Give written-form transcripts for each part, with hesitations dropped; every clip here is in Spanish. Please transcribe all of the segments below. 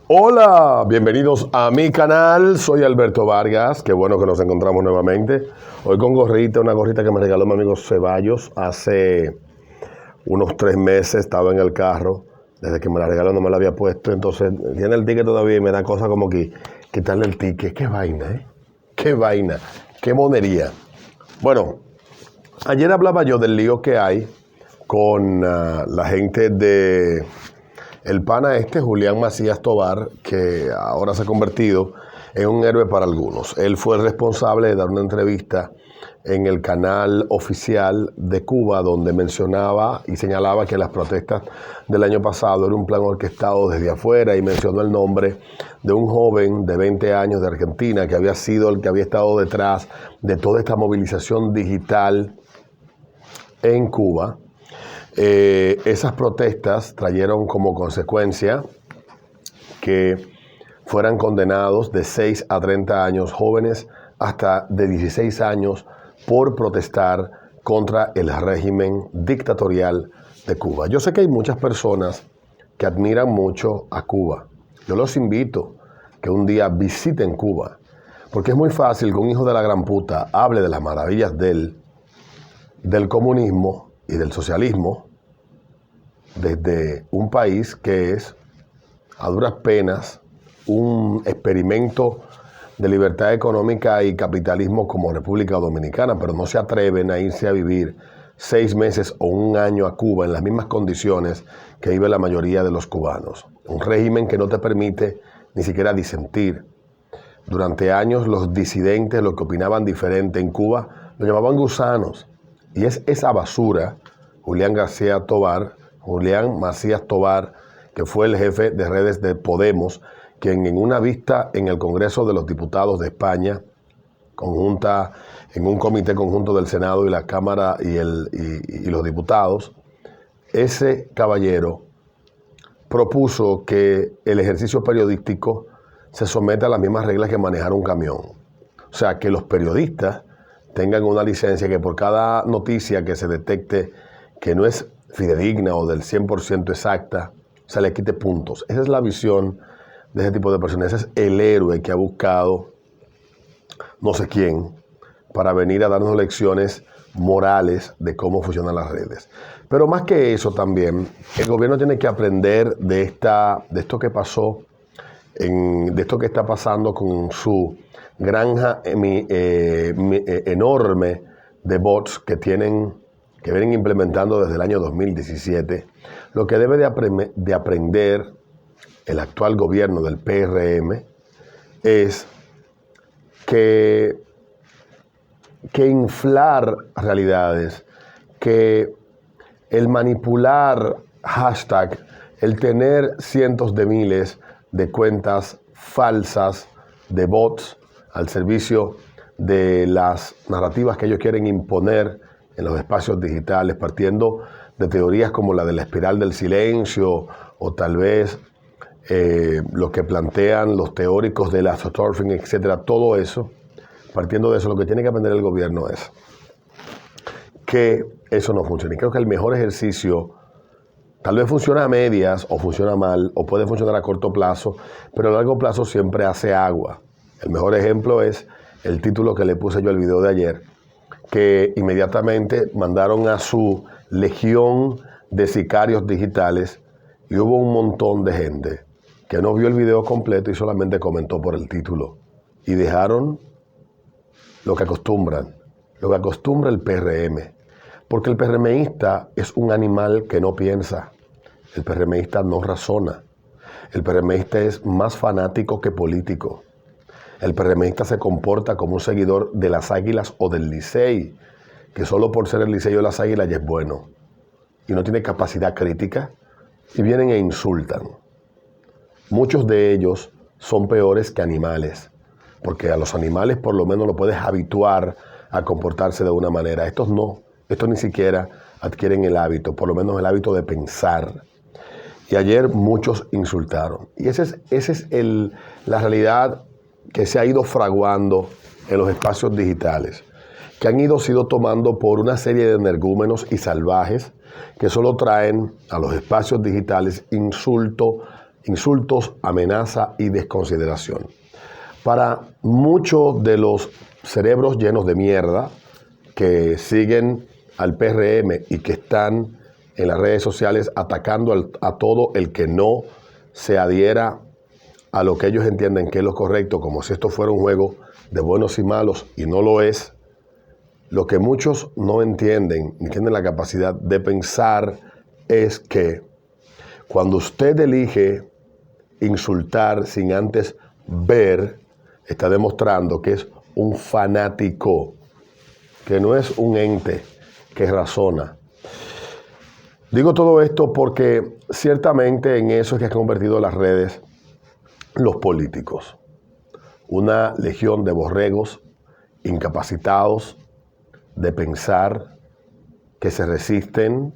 Hola, bienvenidos a mi canal, soy Alberto Vargas, qué bueno que nos encontramos nuevamente. Hoy con gorrita, una gorrita que me regaló mi amigo Ceballos hace unos 3 meses, estaba en el carro, desde que me la regaló no me la había puesto, entonces tiene el ticket todavía y me da cosa como que quitarle el ticket. Qué vaina, qué vaina, qué monería. Bueno, ayer hablaba yo del lío que hay con la gente de el pana Julián Macías Tobar, que ahora se ha convertido en un héroe para algunos. Él fue el responsable de dar una entrevista en el canal oficial de Cuba, donde mencionaba y señalaba que las protestas del año pasado era un plan orquestado desde afuera, y mencionó el nombre de un joven de 20 años de Argentina que había sido el que había estado detrás de toda esta movilización digital en Cuba. Esas protestas trajeron como consecuencia que fueran condenados de 6 a 30 años jóvenes hasta de 16 años por protestar contra el régimen dictatorial de Cuba. Yo sé que hay muchas personas que admiran mucho a Cuba. Yo los invito que un día visiten Cuba, porque es muy fácil que un hijo de la gran puta hable de las maravillas del comunismo y del socialismo desde un país que es, a duras penas, un experimento de libertad económica y capitalismo como República Dominicana, pero no se atreven a irse a vivir 6 meses o un año a Cuba en las mismas condiciones que vive la mayoría de los cubanos. Un régimen que no te permite ni siquiera disentir. Durante años los disidentes, los que opinaban diferente en Cuba, lo llamaban gusanos. Y es esa basura, Julián Macías Tobar, que fue el jefe de redes de Podemos, quien en una vista en el Congreso de los Diputados de España, en un comité conjunto del Senado y la Cámara y los diputados, ese caballero propuso que el ejercicio periodístico se someta a las mismas reglas que manejar un camión. O sea, que los periodistas tengan una licencia que por cada noticia que se detecte que no es fidedigna o del 100% exacta, se le quite puntos. Esa es la visión de ese tipo de personas. Ese es el héroe que ha buscado no sé quién para venir a darnos lecciones morales de cómo funcionan las redes. Pero más que eso también, el gobierno tiene que aprender de esto que pasó, de esto que está pasando con su granja enorme de bots que vienen implementando desde el año 2017. Lo que debe de aprender el actual gobierno del PRM es que inflar realidades, que el manipular hashtag, el tener cientos de miles de cuentas falsas de bots al servicio de las narrativas que ellos quieren imponer en los espacios digitales, partiendo de teorías como la de la espiral del silencio o tal vez lo que plantean los teóricos del astroturfing, etcétera. Todo eso, partiendo de eso, lo que tiene que aprender el gobierno es que eso no funciona. Y creo que el mejor ejercicio tal vez funciona a medias o funciona mal o puede funcionar a corto plazo, pero a largo plazo siempre hace agua. El mejor ejemplo es el título que le puse yo al video de ayer, que inmediatamente mandaron a su legión de sicarios digitales y hubo un montón de gente que no vio el video completo y solamente comentó por el título. Y dejaron lo que acostumbra el PRM. Porque el PRMista es un animal que no piensa. El PRMista no razona. El PRMista es más fanático que político. El PRMista se comporta como un seguidor de las Águilas o del Licey, que solo por ser el Licey o las Águilas ya es bueno. Y no tiene capacidad crítica. Y vienen e insultan. Muchos de ellos son peores que animales, porque a los animales por lo menos lo puedes habituar a comportarse de una manera. Estos no, estos ni siquiera adquieren el hábito, por lo menos el hábito de pensar. Y ayer muchos insultaron. Y esa es la realidad que se ha ido fraguando en los espacios digitales, que han sido tomando por una serie de energúmenos y salvajes que solo traen a los espacios digitales insulto, insultos, amenaza y desconsideración. Para muchos de los cerebros llenos de mierda que siguen al PRM y que están en las redes sociales atacando a todo el que no se adhiera a lo que ellos entienden que es lo correcto, como si esto fuera un juego de buenos y malos, y no lo es. Lo que muchos no entienden, ni tienen la capacidad de pensar, es que cuando usted elige insultar sin antes ver, está demostrando que es un fanático, que no es un ente que razona. Digo todo esto porque ciertamente en eso es que han convertido las redes los políticos. Una legión de borregos incapacitados de pensar, que se resisten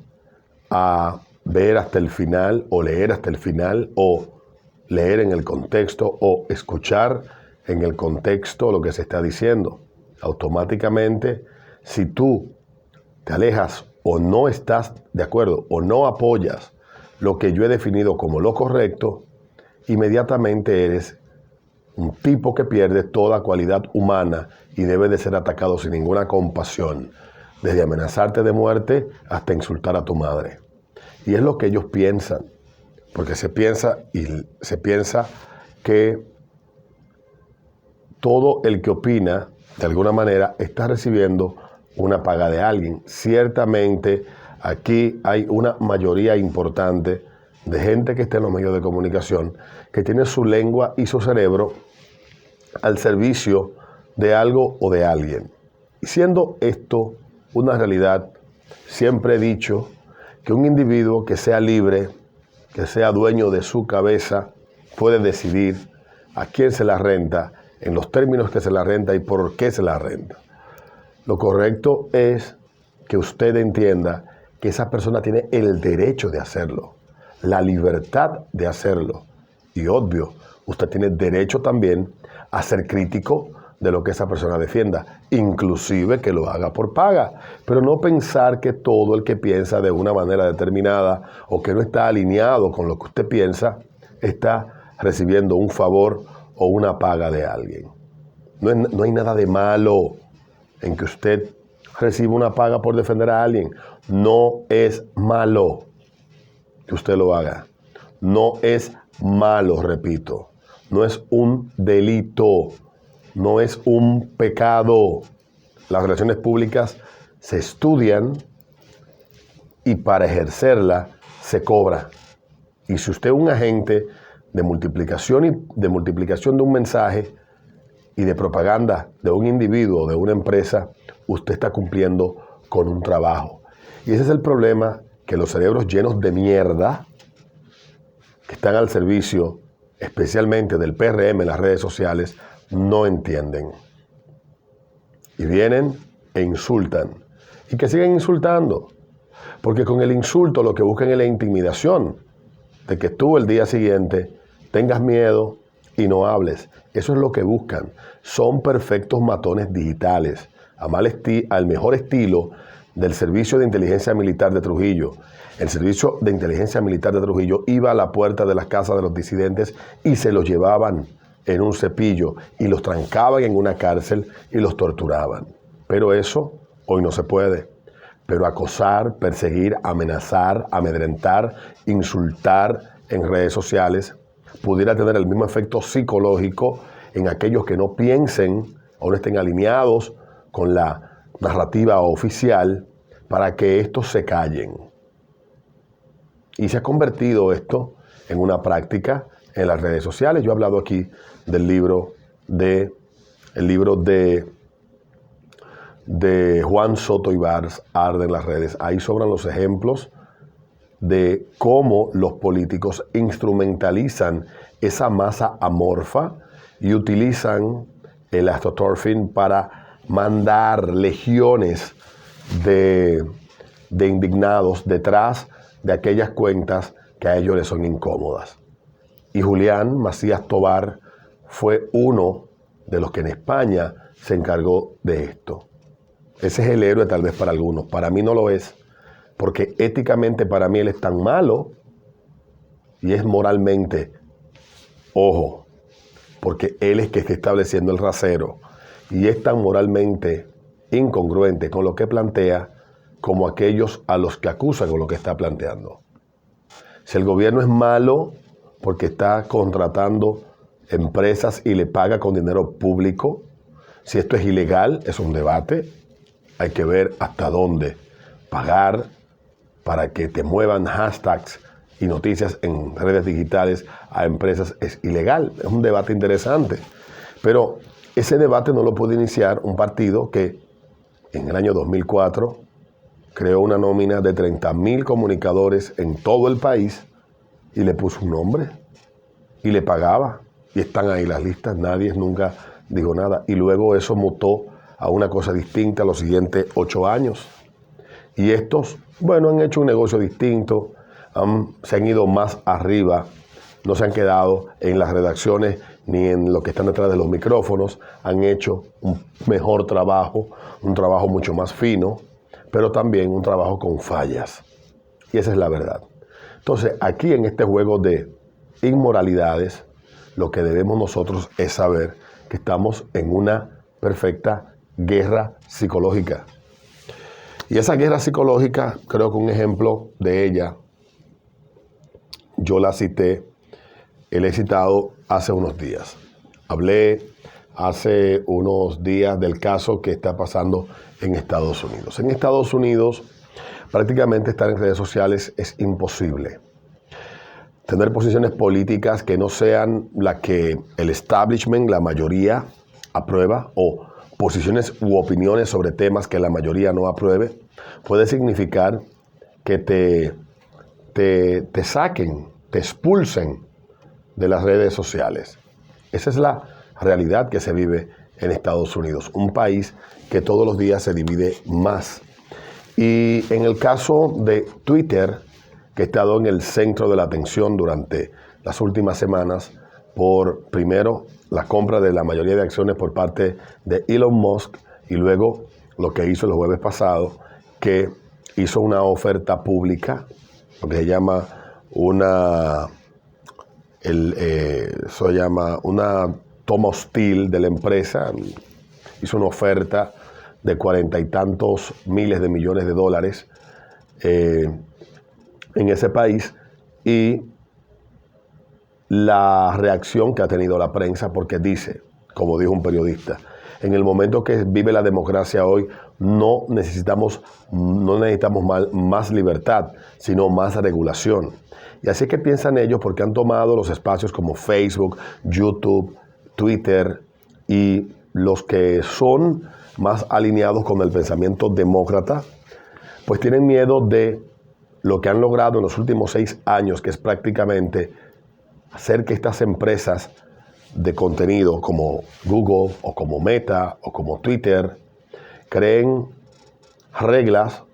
a ver hasta el final o leer hasta el final o leer en el contexto o escuchar en el contexto lo que se está diciendo. Automáticamente, si tú te alejas o no estás de acuerdo o no apoyas lo que yo he definido como lo correcto, inmediatamente eres un tipo que pierde toda cualidad humana y debe de ser atacado sin ninguna compasión, desde amenazarte de muerte hasta insultar a tu madre. Y es lo que ellos piensan, porque se piensa que todo el que opina, de alguna manera, está recibiendo una paga de alguien. Ciertamente, aquí hay una mayoría importante de gente que está en los medios de comunicación, que tiene su lengua y su cerebro al servicio de algo o de alguien. Y siendo esto una realidad, siempre he dicho que un individuo que sea libre, que sea dueño de su cabeza, puede decidir a quién se la renta, en los términos que se la renta y por qué se la renta. Lo correcto es que usted entienda que esa persona tiene el derecho de hacerlo, la libertad de hacerlo. Y obvio, usted tiene derecho también a ser crítico de lo que esa persona defienda, inclusive que lo haga por paga, pero no pensar que todo el que piensa de una manera determinada o que no está alineado con lo que usted piensa, está recibiendo un favor o una paga de alguien. No hay nada de malo en que usted reciba una paga por defender a alguien. No es malo que usted lo haga. No es malo, repito. No es un delito. No es un pecado. Las relaciones públicas se estudian y para ejercerla se cobra. Y si usted es un agente de multiplicación de un mensaje y de propaganda de un individuo o de una empresa, usted está cumpliendo con un trabajo. Y ese es el problema que los cerebros llenos de mierda, que están al servicio especialmente del PRM en las redes sociales, no entienden. Y vienen e insultan. Y que siguen insultando. Porque con el insulto lo que buscan es la intimidación de que tú el día siguiente tengas miedo y no hables. Eso es lo que buscan. Son perfectos matones digitales, al mejor estilo del Servicio de Inteligencia Militar de Trujillo. El Servicio de Inteligencia Militar de Trujillo iba a la puerta de las casas de los disidentes y se los llevaban en un cepillo y los trancaban en una cárcel y los torturaban. Pero eso hoy no se puede. Pero acosar, perseguir, amenazar, amedrentar, insultar en redes sociales pudiera tener el mismo efecto psicológico en aquellos que no piensen o no estén alineados con la narrativa oficial para que estos se callen. Y se ha convertido esto en una práctica en las redes sociales. Yo he hablado aquí del libro de Juan Soto Ibars, Arde en las redes. Ahí sobran los ejemplos de cómo los políticos instrumentalizan esa masa amorfa y utilizan el astroturfing para mandar legiones de indignados detrás de aquellas cuentas que a ellos les son incómodas. Y Julián Macías Tobar fue uno de los que en España se encargó de esto. Ese es el héroe tal vez para algunos. Para mí no lo es, porque éticamente para mí él es tan malo y es moralmente Ojo, porque él es que está estableciendo el rasero y es tan moralmente incongruente con lo que plantea como aquellos a los que acusan con lo que está planteando. Si el gobierno es malo porque está contratando empresas y le paga con dinero público, si esto es ilegal, es un debate. Hay que ver hasta dónde pagar para que te muevan hashtags y noticias en redes digitales a empresas es ilegal. Es un debate interesante. Pero ese debate no lo puede iniciar un partido que en el año 2004 creó una nómina de 30.000 comunicadores en todo el país y le puso un nombre y le pagaba. Y están ahí las listas, nadie nunca dijo nada. Y luego eso mutó a una cosa distinta los siguientes 8 años. Y estos, bueno, han hecho un negocio distinto, se han ido más arriba, no se han quedado en las redacciones ni en lo que están detrás de los micrófonos, han hecho un mejor trabajo, un trabajo mucho más fino, pero también un trabajo con fallas. Y esa es la verdad. Entonces, aquí en este juego de inmoralidades, lo que debemos nosotros es saber que estamos en una perfecta guerra psicológica. Y esa guerra psicológica, creo que un ejemplo de ella, yo la cité, la he citado hace unos días. Hablé hace unos días del caso que está pasando en Estados Unidos. En Estados Unidos, prácticamente estar en redes sociales es imposible. Tener posiciones políticas que no sean las que el establishment, la mayoría, aprueba, o posiciones u opiniones sobre temas que la mayoría no apruebe, puede significar que te saquen, te expulsen de las redes sociales. Esa es la realidad que se vive en Estados Unidos, un país que todos los días se divide más. Y en el caso de Twitter, que ha estado en el centro de la atención durante las últimas semanas por, primero, la compra de la mayoría de acciones por parte de Elon Musk y luego lo que hizo el jueves pasado, que hizo una oferta pública, lo que se llama una toma hostil de la empresa. Hizo una oferta de 40 y tantos miles de millones de dólares en ese país, y la reacción que ha tenido la prensa, porque dice, como dijo un periodista, en el momento que vive la democracia hoy, no necesitamos más libertad, sino más regulación. Y así es que piensan ellos, porque han tomado los espacios como Facebook, YouTube, Twitter, y los que son más alineados con el pensamiento demócrata, pues tienen miedo de lo que han logrado en los últimos 6 años, que es prácticamente hacer que estas empresas de contenido como Google o como Meta o como Twitter creen reglas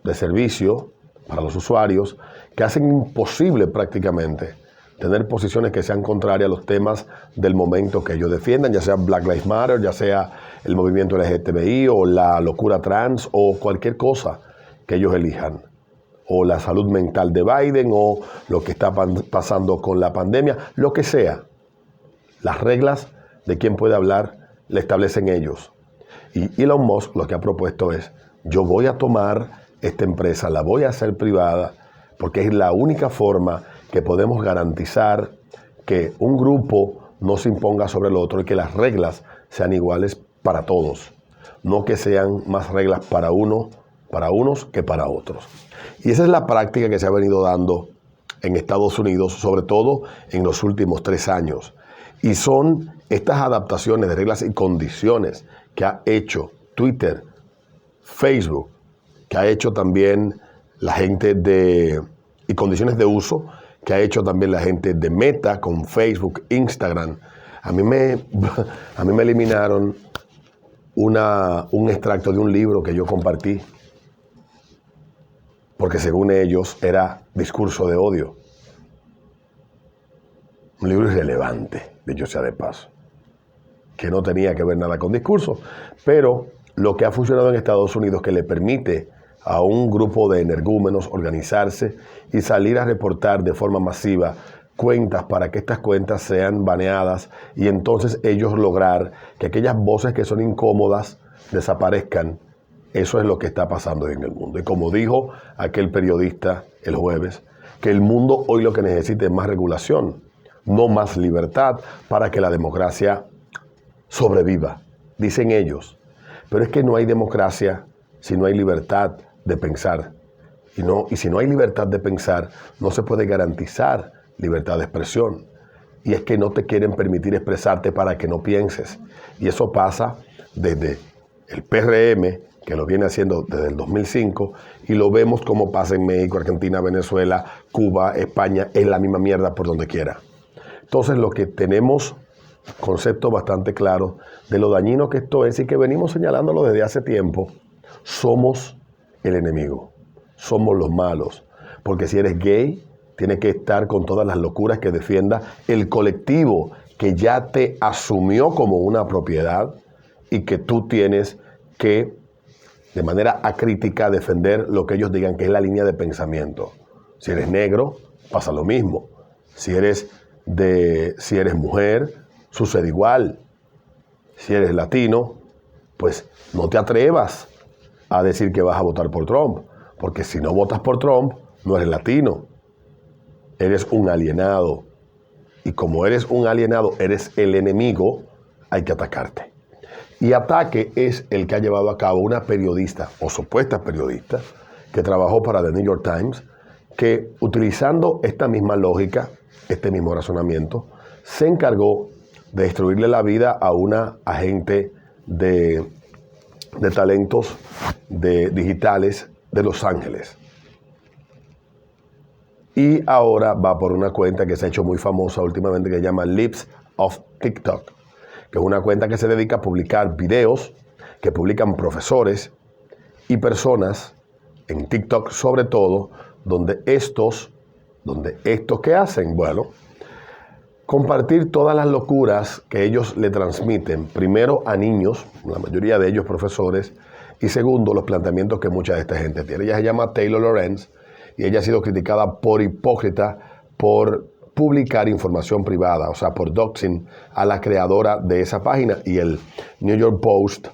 de servicio para los usuarios que hacen imposible prácticamente tener posiciones que sean contrarias a los temas del momento que ellos defiendan, ya sea Black Lives Matter, ya sea el movimiento LGTBI o la locura trans o cualquier cosa que ellos elijan, o la salud mental de Biden o lo que está pasando con la pandemia, lo que sea. Las reglas de quién puede hablar le establecen ellos. Y Elon Musk lo que ha propuesto es, yo voy a tomar esta empresa, la voy a hacer privada, porque es la única forma que podemos garantizar que un grupo no se imponga sobre el otro y que las reglas sean iguales para todos, no que sean más reglas para unos que para otros. Y esa es la práctica que se ha venido dando en Estados Unidos, sobre todo en los últimos 3 años. Y son estas adaptaciones de reglas y condiciones que ha hecho Twitter, Facebook, que ha hecho también la gente y condiciones de uso que ha hecho también la gente de Meta con Facebook, Instagram. A mí me eliminaron un extracto de un libro que yo compartí, porque según ellos era discurso de odio. Un libro irrelevante, dicho sea de paso, que no tenía que ver nada con discurso, pero lo que ha funcionado en Estados Unidos, que le permite a un grupo de energúmenos organizarse y salir a reportar de forma masiva cuentas para que estas cuentas sean baneadas y entonces ellos lograr que aquellas voces que son incómodas desaparezcan. Eso es lo que está pasando en el mundo. Y como dijo aquel periodista el jueves, que el mundo hoy lo que necesita es más regulación, no más libertad para que la democracia sobreviva, dicen ellos. Pero es que no hay democracia si no hay libertad de pensar. Y si no hay libertad de pensar, no se puede garantizar libertad de expresión. Y es que no te quieren permitir expresarte para que no pienses. Y eso pasa desde el PRM, que lo viene haciendo desde el 2005, y lo vemos como pasa en México, Argentina, Venezuela, Cuba, España, es la misma mierda por donde quiera. Entonces lo que tenemos concepto bastante claro de lo dañino que esto es y que venimos señalándolo desde hace tiempo, somos el enemigo, somos los malos, porque si eres gay, tienes que estar con todas las locuras que defienda el colectivo que ya te asumió como una propiedad y que tú tienes que, de manera acrítica, defender lo que ellos digan que es la línea de pensamiento. Si eres negro, pasa lo mismo. Si eres mujer, sucede igual. Si eres latino, pues no te atrevas a decir que vas a votar por Trump, porque si no votas por Trump, no eres latino, eres un alienado. Y como eres un alienado, eres el enemigo, hay que atacarte. Y ataque es el que ha llevado a cabo una periodista, o supuesta periodista, que trabajó para The New York Times, que utilizando esta misma lógica, este mismo razonamiento, se encargó de destruirle la vida a una agente de talentos digitales de Los Ángeles. Y ahora va por una cuenta que se ha hecho muy famosa últimamente que se llama Lips of TikTok, que es una cuenta que se dedica a publicar videos que publican profesores y personas en TikTok sobre todo, donde estos ¿qué hacen? Bueno, compartir todas las locuras que ellos le transmiten, primero a niños, la mayoría de ellos profesores, y segundo, los planteamientos que mucha de esta gente tiene. Ella se llama Taylor Lorenz y ella ha sido criticada por hipócrita por publicar información privada, o sea, por doxing a la creadora de esa página, y el New York Post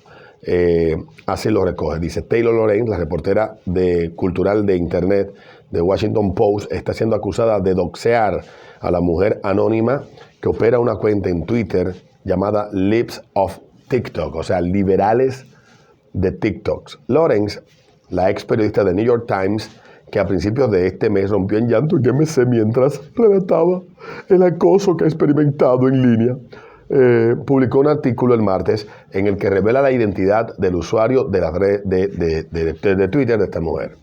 así lo recoge. Dice: Taylor Lorenz, la reportera cultural de Internet de Washington Post, está siendo acusada de doxear a la mujer anónima que opera una cuenta en Twitter llamada Lips of TikTok, o sea, liberales de TikToks. Lorenz, la ex periodista de New York Times, que a principios de este mes rompió en llanto en MC mientras relataba el acoso que ha experimentado en línea, publicó un artículo el martes en el que revela la identidad del usuario de la red de Twitter de esta mujer.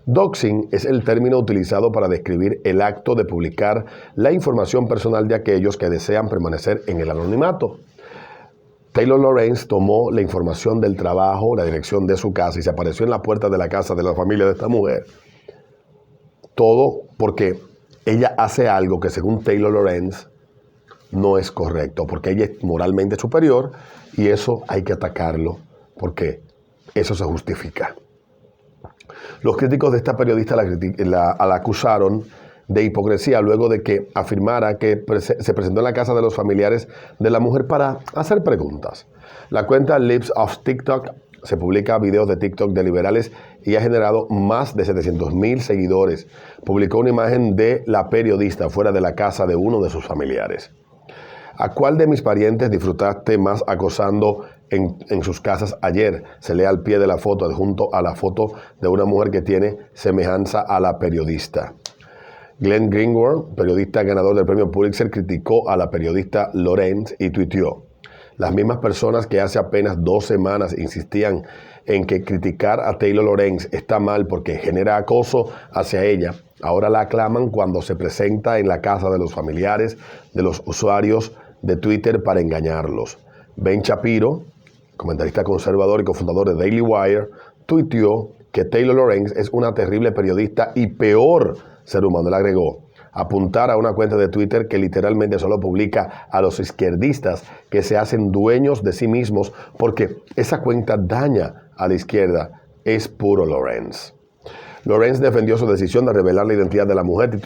Doxing es el término utilizado para describir el acto de publicar la información personal de aquellos que desean permanecer en el anonimato. Taylor Lorenz tomó la información del trabajo, la dirección de su casa y se apareció en la puerta de la casa de la familia de esta mujer. Todo porque ella hace algo que, según Taylor Lorenz, no es correcto, porque ella es moralmente superior y eso hay que atacarlo porque eso se justifica. Los críticos de esta periodista la acusaron de hipocresía luego de que afirmara que se presentó en la casa de los familiares de la mujer para hacer preguntas. La cuenta Lips of TikTok se publica videos de TikTok de liberales y ha generado más de 700,000 seguidores. Publicó una imagen de la periodista fuera de la casa de uno de sus familiares. ¿A cuál de mis parientes disfrutaste más acosando en sus casas ayer? Se lee al pie de la foto, adjunto a la foto de una mujer que tiene semejanza a la periodista. Glenn Greenwald, periodista ganador del premio Pulitzer, criticó a la periodista Lorenz y tuiteó: las mismas personas que hace apenas 2 semanas insistían en que criticar a Taylor Lorenz está mal porque genera acoso hacia ella, ahora la aclaman cuando se presenta en la casa de los familiares de los usuarios de Twitter para engañarlos. Ben Shapiro, comentarista conservador y cofundador de Daily Wire, tuiteó que Taylor Lorenz es una terrible periodista y peor ser humano. Él agregó: apuntar a una cuenta de Twitter que literalmente solo publica a los izquierdistas que se hacen dueños de sí mismos porque esa cuenta daña a la izquierda es puro Lorenz. Lorenz defendió su decisión de revelar la identidad de la mujer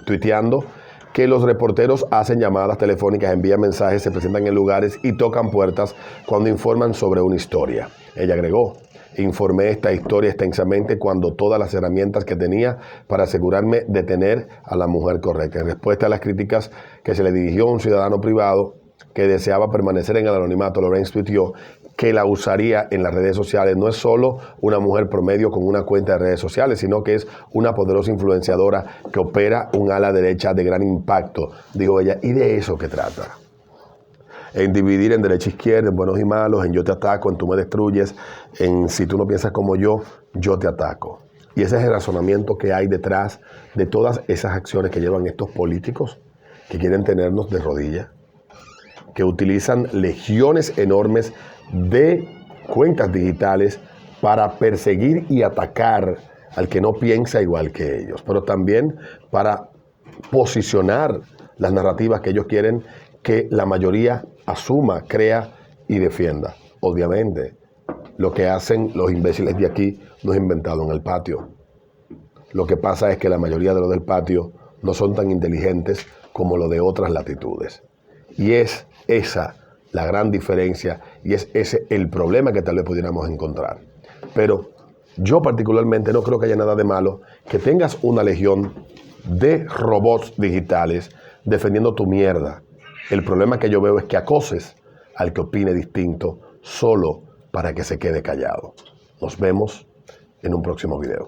tuiteando que los reporteros hacen llamadas telefónicas, envían mensajes, se presentan en lugares y tocan puertas cuando informan sobre una historia. Ella agregó: informé esta historia extensamente cuando todas las herramientas que tenía para asegurarme de tener a la mujer correcta. En respuesta a las críticas que se le dirigió a un ciudadano privado que deseaba permanecer en el anonimato, Lorenz tuiteó que la usaría en las redes sociales. No es solo una mujer promedio con una cuenta de redes sociales, sino que es una poderosa influenciadora que opera un ala derecha de gran impacto, dijo ella, y de eso que trata. En dividir en derecha e izquierda, en buenos y malos, en yo te ataco, en tú me destruyes, en si tú no piensas como yo te ataco. Y ese es el razonamiento que hay detrás de todas esas acciones que llevan estos políticos que quieren tenernos de rodillas, que utilizan legiones enormes de cuentas digitales para perseguir y atacar al que no piensa igual que ellos, pero también para posicionar las narrativas que ellos quieren que la mayoría asuma, crea y defienda. Obviamente, lo que hacen los imbéciles de aquí no es inventado en el patio. Lo que pasa es que la mayoría de los del patio no son tan inteligentes como los de otras latitudes. Y es esa la gran diferencia y es ese el problema que tal vez pudiéramos encontrar. Pero yo particularmente no creo que haya nada de malo que tengas una legión de robots digitales defendiendo tu mierda. El problema que yo veo es que acoses al que opine distinto solo para que se quede callado. Nos vemos en un próximo video.